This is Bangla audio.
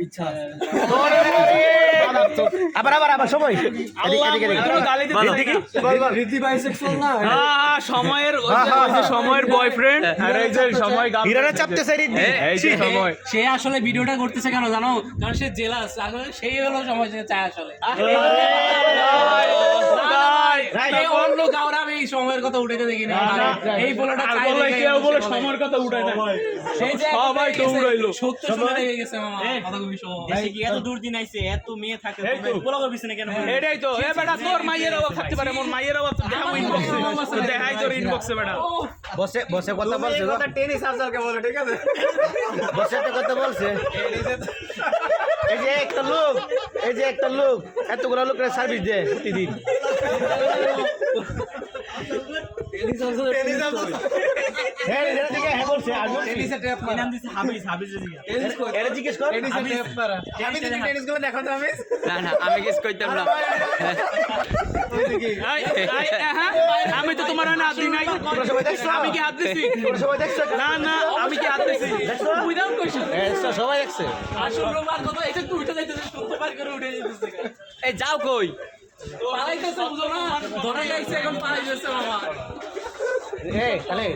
ইচ্ছা আছে। আবার আবার আবার সময় ঋদ্ধি বাইসেক্সুয়াল না? সময়ের ওই যে সময়ের বয়ফ্রেন্ড আর এই যে সময় হিরারে চাপতেছে ঋদ্ধি এই যে সময় সে আসলে ভিডিওটা করতেছে কেন জানো? কারণ সে জেলাস, আসলে সেই হলো সময় সে চায় আসলে। এই অন্য কাউরে আমি এই সময়ের কথা উঠাইতে দেখি না। এই বলাটা চাই বলে কেউ বলে সময়ের কথা উঠায় না সেই যে সবাই তো উড়াইলো সত্য শুনে লেগে গেছে মামা কথা কবি সব। দেশে কি এত দূর দিন আইছে, এত মেয়ে থাকে, এই তো। বলা করবিস না কেন? এটাই তো এ বেটা তোর মাইয়ের অভাব থাকতে পারে মোর মাইয়ের অভাব দেখাবো ইনবক্সে দেখাই তোর ইনবক্সে বেটা বসে বসে কথা বলছে গো। টেনিস আফজালকে বলে, ঠিক আছে? বসে একটা কথা বলছে এই যে একটা লোক এতগুলো লোকের সার্ভিস দেয় প্রতিদিন হ্যাঁ এটা থেকে হ্যাঁ বলছে আর বলছে টেনিসে ট্যাপ মারা। নাম দিছে হাবিজ, হাবিজ রে জিগা। এটা জিজ্ঞেস কর টেনিসে ট্যাপ মারা। আমি যদি টেনিসগুলো দেখো তো আমি। না না আমি কিছু কইতাম না আমি তো তোমার হাত দিই নাই আমি কি হাত দিছি তোমরা সবাই দেখছো না না আমি কি হাত দিছি উইদাউট কোশ্চেন সবাই দেখছে আর শুক্রবার কথা এটা তো উঠে যাইতেছে, শুক্রবার করে উঠে যাইতেছে। এই যাও কই পালাইতেছে বুঝো না, ধরে গাইছে এখন পালাই যাচ্ছে মামা। তাহলে